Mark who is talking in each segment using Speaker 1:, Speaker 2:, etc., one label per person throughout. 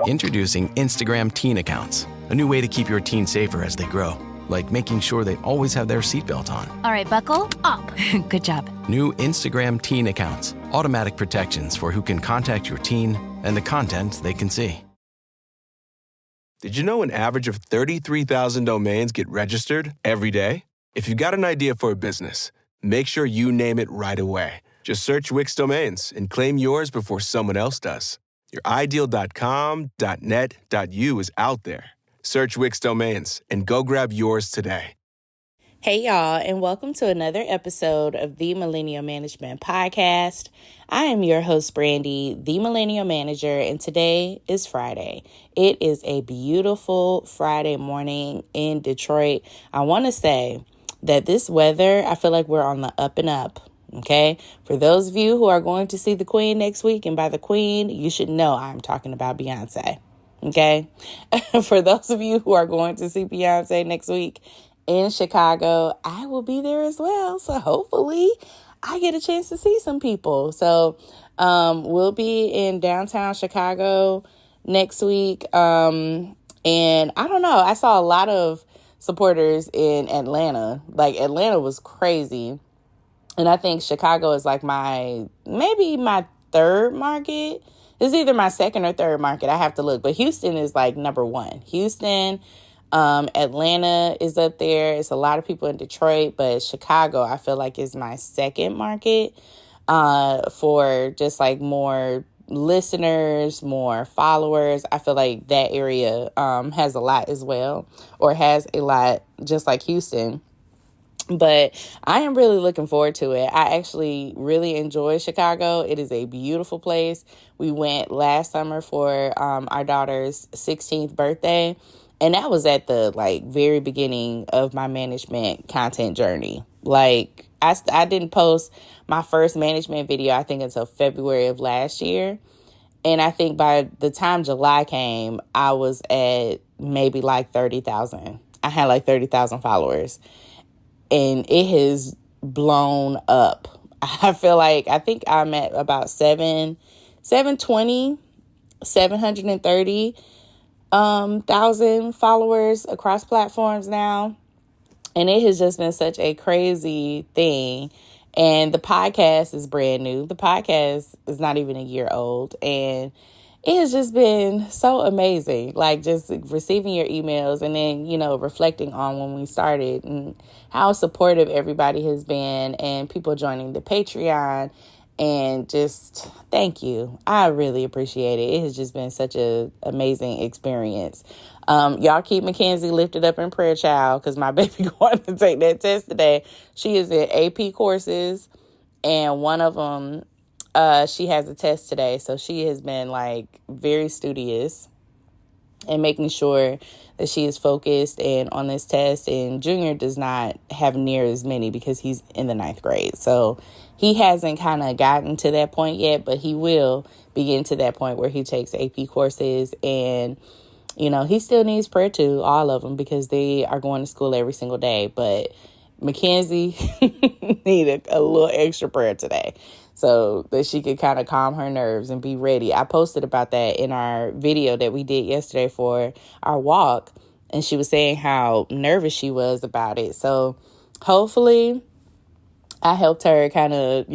Speaker 1: Introducing Instagram Teen Accounts, a new way to keep your teen safer as they grow, like making sure they always have their seatbelt on.
Speaker 2: All right, buckle up. Good job.
Speaker 1: New Instagram Teen Accounts, automatic protections for who can contact your teen and the content they can see. Did you know an average of 33,000 domains get registered every day? If you got an idea for a business, make sure you name it right away. Just search Wix Domains and claim yours before someone else does. Your ideal.com, .net, .u is out there. Search Wix Domains and go grab yours today.
Speaker 3: Hey, y'all, and welcome to another episode of the Millennial Management Podcast. I am your host, Brandi, the Millennial Manager, and today is Friday. It is a beautiful Friday morning in Detroit. I want to say that this weather, I feel like we're on the up and up. Okay, for those of you who are going to see the Queen next week, and by the Queen, you should know I'm talking about Beyonce. Okay, for those of you who are going to see Beyonce next week in Chicago, I will be there as well. So hopefully I get a chance to see some people. So we'll be in downtown Chicago next week. And I don't know, I saw a lot of supporters in Atlanta. Like Atlanta was crazy. And I think Chicago is like maybe my third market. It's either my second or third market. I have to look. But Houston is like number one. Houston, Atlanta is up there. It's a lot of people in Detroit. But Chicago, I feel like, is my second market for just like more listeners, more followers. I feel like that area has a lot as well, or has a lot just like Houston. But I am really looking forward to it. I actually really enjoy Chicago. It is a beautiful place. We went last summer for our daughter's 16th birthday. And that was at the very beginning of my management content journey. Like I didn't post my first management video, I think, until February of last year. And I think by the time July came, I was at maybe 30,000. I had 30,000 followers. And it has blown up. I feel like, I think I'm at about 730,000 followers across platforms now. And it has just been such a crazy thing. And the podcast is brand new. The podcast is not even a year old. And it has just been so amazing, just receiving your emails and then, reflecting on when we started and how supportive everybody has been and people joining the Patreon, and just thank you. I really appreciate it. It has just been such an amazing experience. Y'all keep Mackenzie lifted up in prayer, child, because my baby going to take that test today. She is in AP courses, and one of them, she has a test today. So she has been very studious and making sure that she is focused and on this test. And Junior does not have near as many because he's in the 9th grade. So he hasn't kind of gotten to that point yet, but he will be getting to that point where he takes AP courses. And, he still needs prayer too, all of them, because they are going to school every single day. But Mackenzie needed a little extra prayer today, so that she could kind of calm her nerves and be ready. I posted about that in our video that we did yesterday for our walk, and she was saying how nervous she was about it. So hopefully I helped her kind of,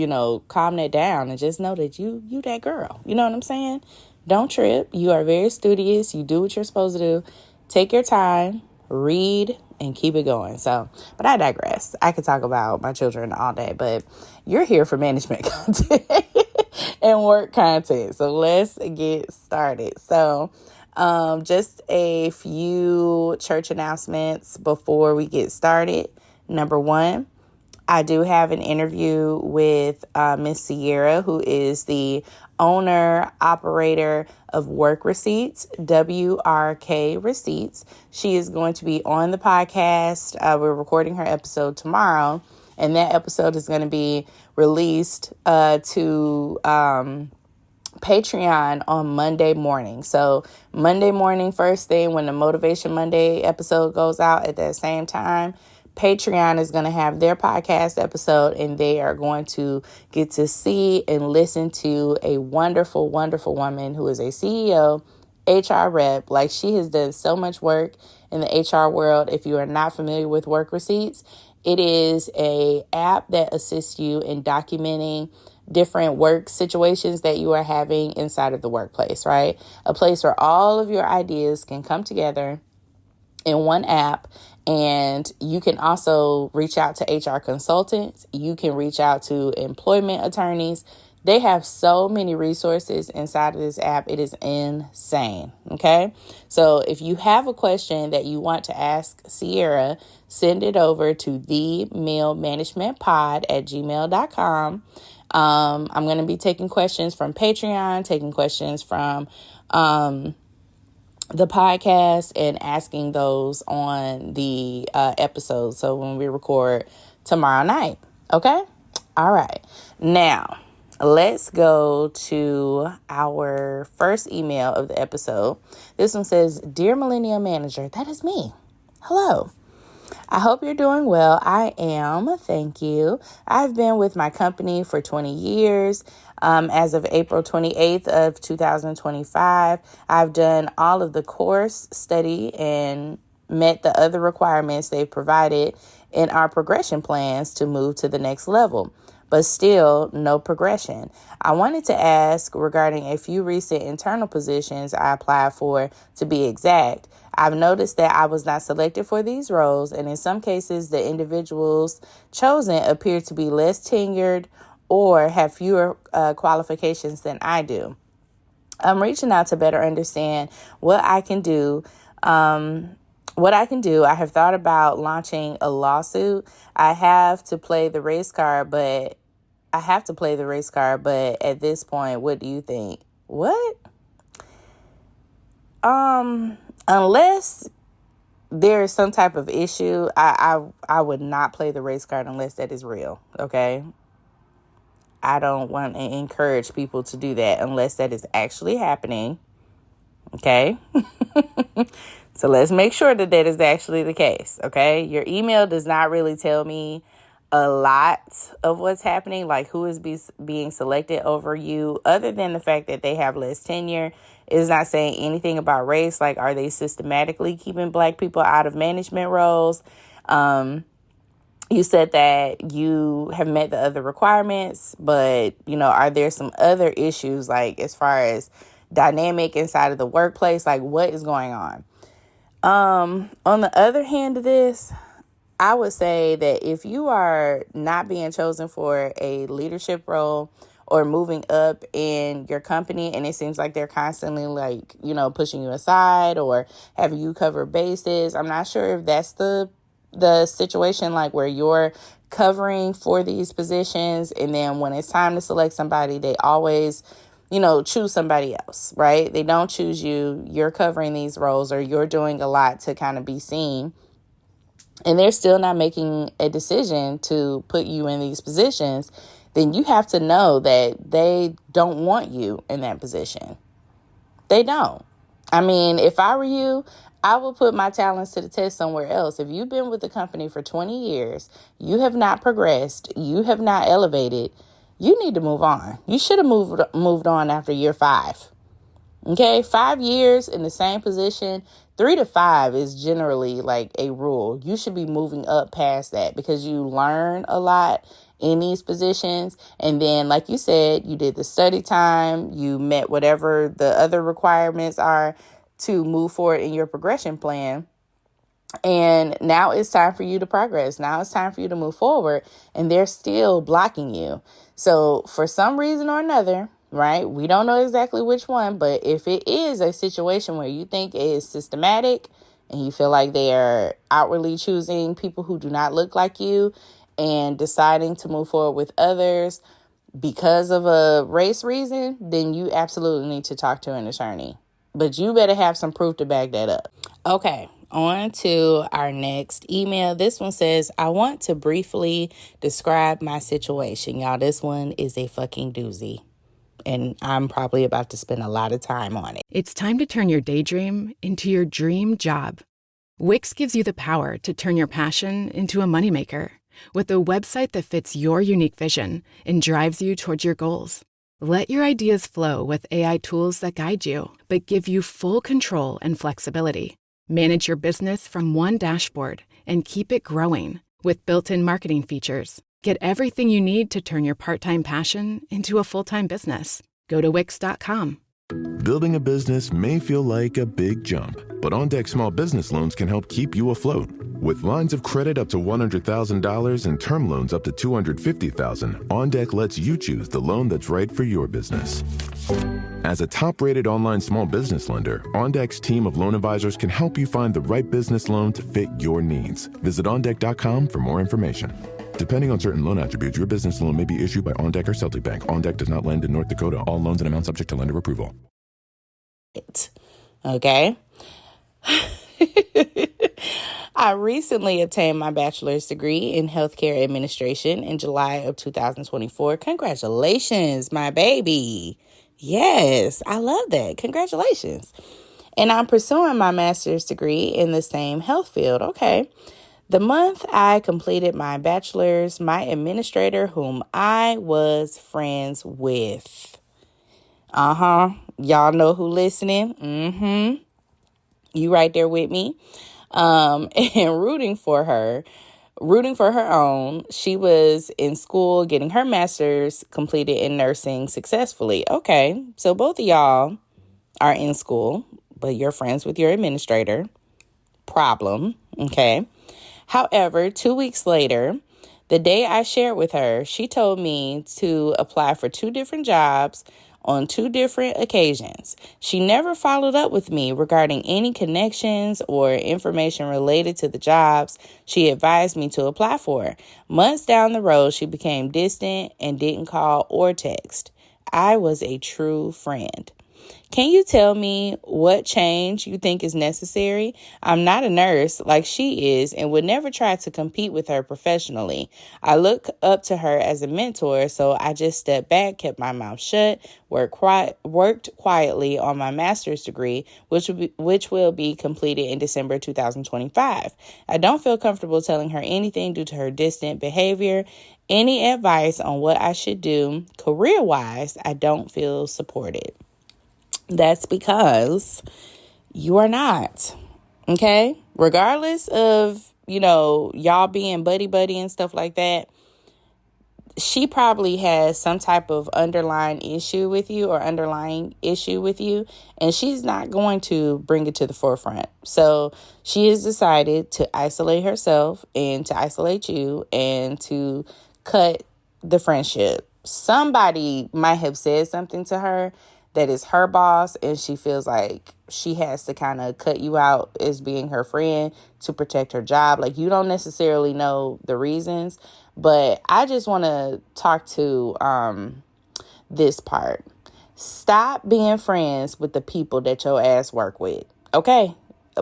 Speaker 3: calm that down and just know that you that girl. You know what I'm saying? Don't trip. You are very studious. You do what you're supposed to do. Take your time, read, and keep it going. So, but I digress. I could talk about my children all day, but you're here for management content and work content. So let's get started. So, just a few church announcements before we get started. Number one, I do have an interview with Miss Sierra, who is the owner, operator of Work Receipts, WRK Receipts. She is going to be on the podcast. We're recording her episode tomorrow, and that episode is going to be released to Patreon on Monday morning. So Monday morning, first thing, when the Motivation Monday episode goes out at that same time, Patreon is going to have their podcast episode, and they are going to get to see and listen to a wonderful, wonderful woman who is a CEO HR rep. Like, she has done so much work in the HR world. If you are not familiar with Work Receipts, it is a app that assists you in documenting different work situations that you are having inside of the workplace, right? A place where all of your ideas can come together in one app. And you can also reach out to HR consultants. You can reach out to employment attorneys. They have so many resources inside of this app. It is insane. Okay. So if you have a question that you want to ask Sierra, send it over to themillmanagementpod@gmail.com. I'm going to be taking questions from Patreon, taking questions from, the podcast, and asking those on the episode. So when we record tomorrow night. Okay. All right. Now, let's go to our first email of the episode. This one says, "Dear Millennial Manager," that is me. Hello. "I hope you're doing well. I am. Thank you. I've been with my company for 20 years. As of April 28th of 2025, I've done all of the course study and met the other requirements they've provided in our progression plans to move to the next level, but still no progression. I wanted to ask regarding a few recent internal positions I applied for, to be exact. I've noticed that I was not selected for these roles, and in some cases, the individuals chosen appear to be less tenured or have fewer qualifications than I do. I'm reaching out to better understand what I can do. I have thought about launching a lawsuit. I have to play the race card, but at this point, what do you think?" What? Unless there is some type of issue, I would not play the race card unless that is real. Okay. I don't want to encourage people to do that unless that is actually happening. Okay. So let's make sure that that is actually the case. Okay. Your email does not really tell me a lot of what's happening, like who is being selected over you, other than the fact that they have less tenure. It's not saying anything about race. Like, are they systematically keeping Black people out of management roles? You said that you have met the other requirements, but, are there some other issues, like as far as dynamic inside of the workplace? Like, what is going on? On the other hand of this, I would say that if you are not being chosen for a leadership role or moving up in your company, and it seems like they're constantly pushing you aside or having you cover bases, I'm not sure if that's the situation, like where you're covering for these positions, and then when it's time to select somebody, they always choose somebody else, right? They don't choose you. You're covering these roles, or you're doing a lot to kind of be seen, and they're still not making a decision to put you in these positions. Then you have to know that they don't want you in that position. They don't. I mean, if I were you, I would put my talents to the test somewhere else. If you've been with the company for 20 years, you have not progressed, you have not elevated, you need to move on. You should have moved on after year 5. Okay, 5 years in the same position, 3 to 5 is generally like a rule. You should be moving up past that because you learn a lot in these positions. And then, like you said, you did the study time, you met whatever the other requirements are to move forward in your progression plan. And now it's time for you to progress. Now it's time for you to move forward, and they're still blocking you. So for some reason or another, right? We don't know exactly which one, but if it is a situation where you think it is systematic and you feel like they are outwardly choosing people who do not look like you and deciding to move forward with others because of a race reason, then you absolutely need to talk to an attorney. But you better have some proof to back that up. Okay, on to our next email. This one says, "I want to briefly describe my situation." Y'all, this one is a fucking doozy, and I'm probably about to spend a lot of time on it.
Speaker 4: It's time to turn your daydream into your dream job. Wix gives you the power to turn your passion into a moneymaker with a website that fits your unique vision and drives you towards your goals. Let your ideas flow with AI tools that guide you, but give you full control and flexibility. Manage your business from one dashboard and keep it growing with built-in marketing features. Get everything you need to turn your part-time passion into a full-time business. Go to Wix.com.
Speaker 5: Building a business may feel like a big jump, but OnDeck Small Business Loans can help keep you afloat. With lines of credit up to $100,000 and term loans up to $250,000, OnDeck lets you choose the loan that's right for your business. As a top-rated online small business lender, OnDeck's team of loan advisors can help you find the right business loan to fit your needs. Visit OnDeck.com for more information. Depending on certain loan attributes, your business loan may be issued by OnDeck or Celtic Bank. OnDeck does not lend in North Dakota. All loans and amounts subject to lender approval.
Speaker 3: Okay. I recently obtained my bachelor's degree in healthcare administration in July of 2024. Congratulations, my baby. Yes, I love that. Congratulations. And I'm pursuing my master's degree in the same health field. Okay. The month I completed my bachelor's, my administrator, whom I was friends with. Y'all know who listening. You right there with me. And rooting for her own. She was in school getting her master's completed in nursing successfully. Okay, so both of y'all are in school, but you're friends with your administrator. Problem, okay? However, 2 weeks later, the day I shared with her, she told me to apply for 2 different jobs on 2 different occasions. She never followed up with me regarding any connections or information related to the jobs she advised me to apply for. Months down the road, she became distant and didn't call or text. I was a true friend. Can you tell me what change you think is necessary? I'm not a nurse like she is and would never try to compete with her professionally. I look up to her as a mentor, so I just stepped back, kept my mouth shut, worked quietly on my master's degree, which will be completed in December 2025. I don't feel comfortable telling her anything due to her distant behavior. Any advice on what I should do career-wise, I don't feel supported. That's because you are not, okay? Regardless of, y'all being buddy and stuff like that, she probably has some type of underlying issue with you, and she's not going to bring it to the forefront. So she has decided to isolate herself and to isolate you and to cut the friendship. Somebody might have said something to her that is her boss, and she feels like she has to kind of cut you out as being her friend to protect her job. Like, you don't necessarily know the reasons, but I just want to talk to this part. Stop being friends with the people that your ass work with, okay?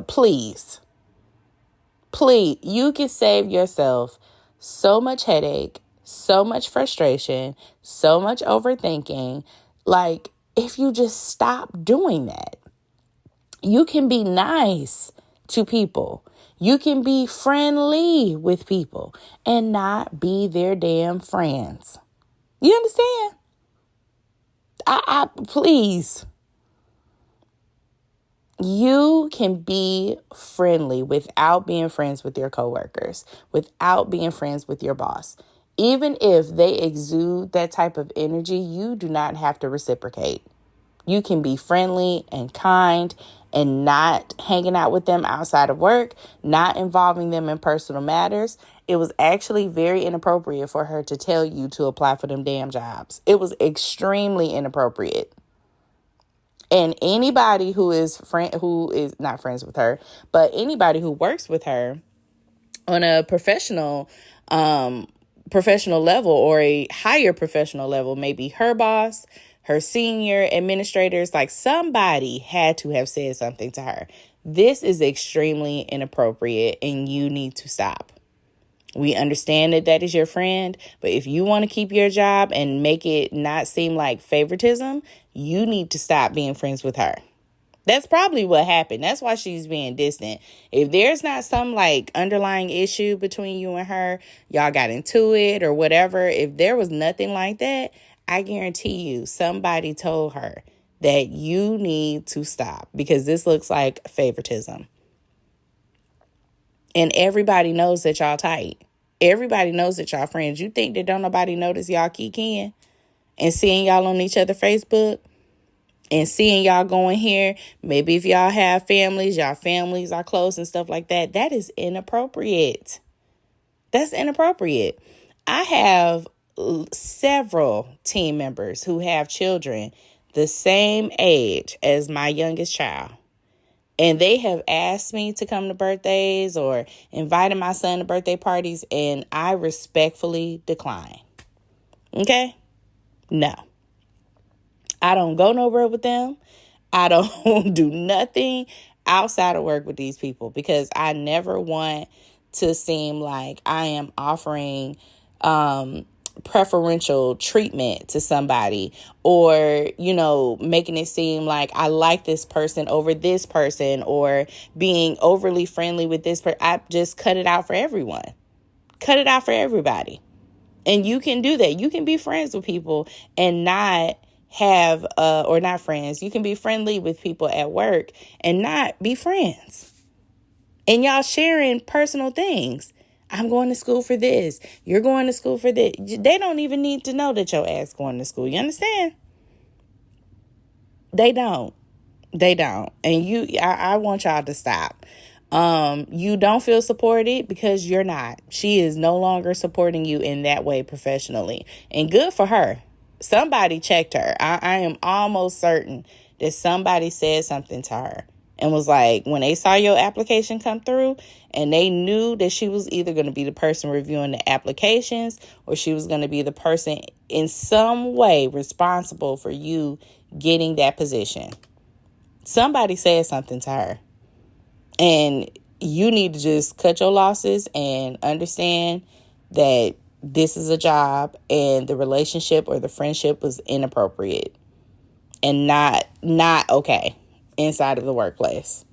Speaker 3: Please. You can save yourself so much headache, so much frustration, so much overthinking. Like, if you just stop doing that, you can be nice to people. You can be friendly with people and not be their damn friends. You understand? Please. You can be friendly without being friends with your coworkers, without being friends with your boss. Even if they exude that type of energy, you do not have to reciprocate. You can be friendly and kind and not hanging out with them outside of work, not involving them in personal matters. It was actually very inappropriate for her to tell you to apply for them damn jobs. It was extremely inappropriate. And anybody who is not friends with her, but anybody who works with her on a professional level or a higher professional level, maybe her boss, her senior administrators, like somebody had to have said something to her. This is extremely inappropriate and you need to stop. We understand that is your friend, but if you want to keep your job and make it not seem like favoritism, you need to stop being friends with her. That's probably what happened. That's why she's being distant. If there's not some like underlying issue between you and her, y'all got into it or whatever, if there was nothing like that, I guarantee you somebody told her that you need to stop because this looks like favoritism. And everybody knows that y'all tight. Everybody knows that y'all friends. You think that don't nobody notice y'all kicking and seeing y'all on each other Facebook and seeing y'all going here? Maybe if y'all have families, y'all families are close and stuff like that. That is inappropriate. That's inappropriate. I have several team members who have children the same age as my youngest child. And they have asked me to come to birthdays or invited my son to birthday parties, and I respectfully decline. Okay? No. I don't go nowhere with them. I don't do nothing outside of work with these people because I never want to seem like I am offering preferential treatment to somebody or, making it seem like I like this person over this person or being overly friendly with this person. I just cut it out for everyone. Cut it out for everybody. And you can do that. You can be friends with people and not have, or not friends. You can be friendly with people at work and not be friends. And y'all sharing personal things. I'm going to school for this. You're going to school for this. They don't even need to know that your ass going to school. You understand? They don't. And I want y'all to stop. You don't feel supported because you're not. She is no longer supporting you in that way professionally. And good for her. Somebody checked her. I am almost certain that somebody said something to her and was like, when they saw your application come through and they knew that she was either going to be the person reviewing the applications or she was going to be the person in some way responsible for you getting that position. Somebody said something to her. And you need to just cut your losses and understand that this is a job and the relationship or the friendship was inappropriate and not okay inside of the workplace.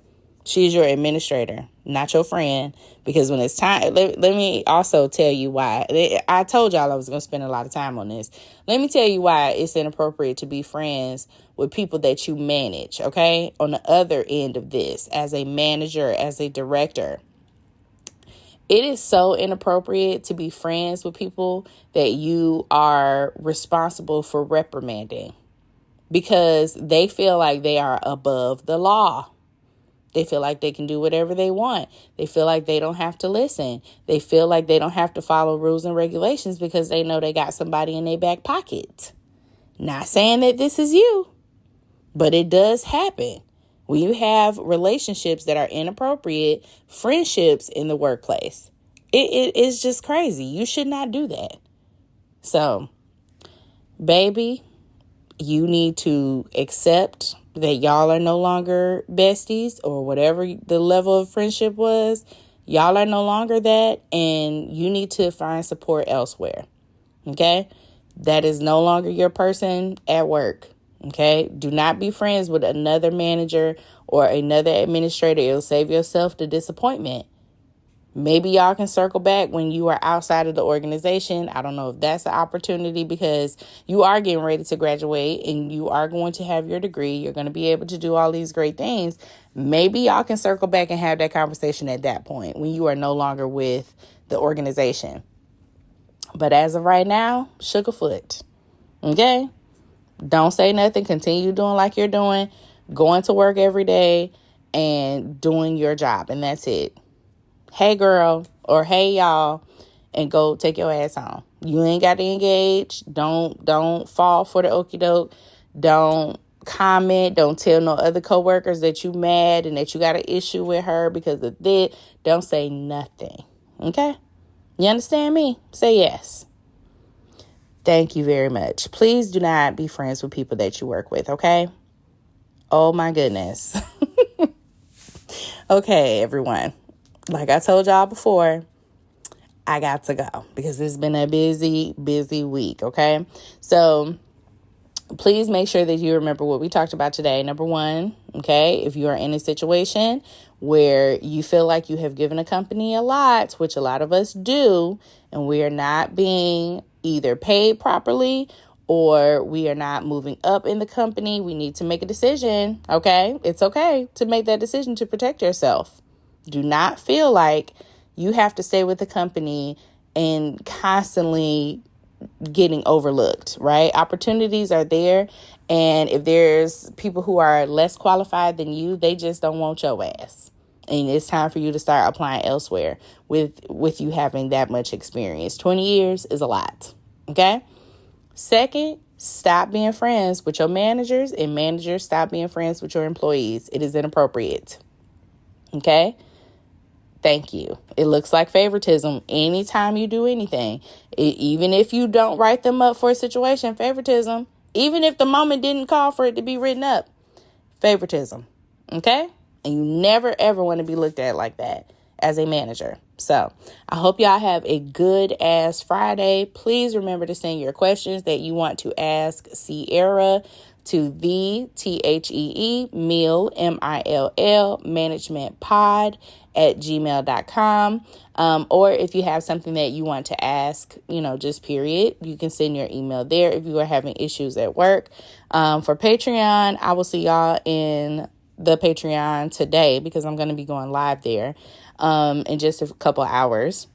Speaker 3: She's your administrator, not your friend, because when it's time, let me also tell you why. I told y'all I was going to spend a lot of time on this. Let me tell you why it's inappropriate to be friends with people that you manage, okay? On the other end of this, as a manager, as a director, it is so inappropriate to be friends with people that you are responsible for reprimanding because they feel like they are above the law. They feel like they can do whatever they want. They feel like they don't have to listen. They feel like they don't have to follow rules and regulations because they know they got somebody in their back pocket. Not saying that this is you, but it does happen. When you have relationships that are inappropriate, friendships in the workplace, it is just crazy. You should not do that. So, baby, you need to accept that y'all are no longer besties or whatever the level of friendship was. Y'all are no longer that, and you need to find support elsewhere. Okay? That is no longer your person at work. Okay? Do not be friends with another manager or another administrator. It'll save yourself the disappointment. Maybe y'all can circle back when you are outside of the organization. I don't know if that's an opportunity because you are getting ready to graduate and you are going to have your degree. You're going to be able to do all these great things. Maybe y'all can circle back and have that conversation at that point when you are no longer with the organization. But as of right now, shook a foot. Okay? Don't say nothing. Continue doing like you're doing, going to work every day and doing your job. And that's it. Hey, girl, or hey, y'all, and go take your ass home. You ain't got to engage. Don't fall for the okie doke. Don't comment. Don't tell no other coworkers that you mad and that you got an issue with her because of this. Don't say nothing. Okay? You understand me? Say yes. Thank you very much. Please do not be friends with people that you work with, okay? Oh, my goodness. Okay, everyone. Like I told y'all before, I got to go because it's been a busy, busy week, okay? So please make sure that you remember what we talked about today. Number one, okay, if you are in a situation where you feel like you have given a company a lot, which a lot of us do, and we are not being either paid properly or we are not moving up in the company, we need to make a decision, okay? It's okay to make that decision to protect yourself. Do not feel like you have to stay with the company and constantly getting overlooked, right? Opportunities are there. And if there's people who are less qualified than you, they just don't want your ass. And it's time for you to start applying elsewhere with you having that much experience. 20 years is a lot, okay? Second, stop being friends with your managers, and managers stop being friends with your employees. It is inappropriate. Okay? Thank you. It looks like favoritism anytime you do anything. Even if you don't write them up for a situation, favoritism. Even if the moment didn't call for it to be written up, favoritism. Okay? And you never, ever want to be looked at like that as a manager. So I hope y'all have a good ass Friday. Please remember to send your questions that you want to ask Sierra to the Meal, MILL, management pod @gmail.com. Or if you have something that you want to ask, just period, you can send your email there if you are having issues at work. For Patreon, I will see y'all in the Patreon today because I'm going to be going live there in just a couple hours.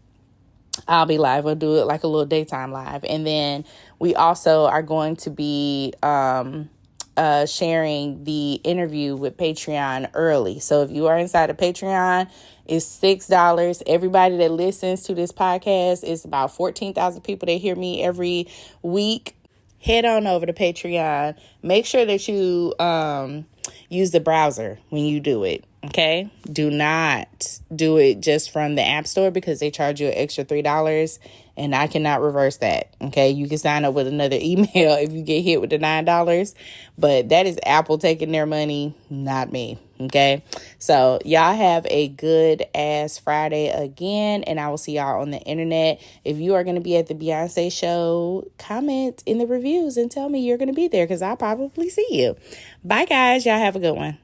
Speaker 3: I'll be live. We'll do it like a little daytime live. And then we also are going to be sharing the interview with Patreon early. So if you are inside of Patreon, it's $6. Everybody that listens to this podcast, is about 14,000 people that hear me every week. Head on over to Patreon. Make sure that you use the browser when you do it. Okay? Do not do it just from the App Store because they charge you an extra $3 and I cannot reverse that. Okay? You can sign up with another email if you get hit with the $9, but that is Apple taking their money, not me. Okay? So y'all have a good ass Friday again, and I will see y'all on the internet. If you are going to be at the Beyonce show, comment in the reviews and tell me you're going to be there because I'll probably see you. Bye guys. Y'all have a good one.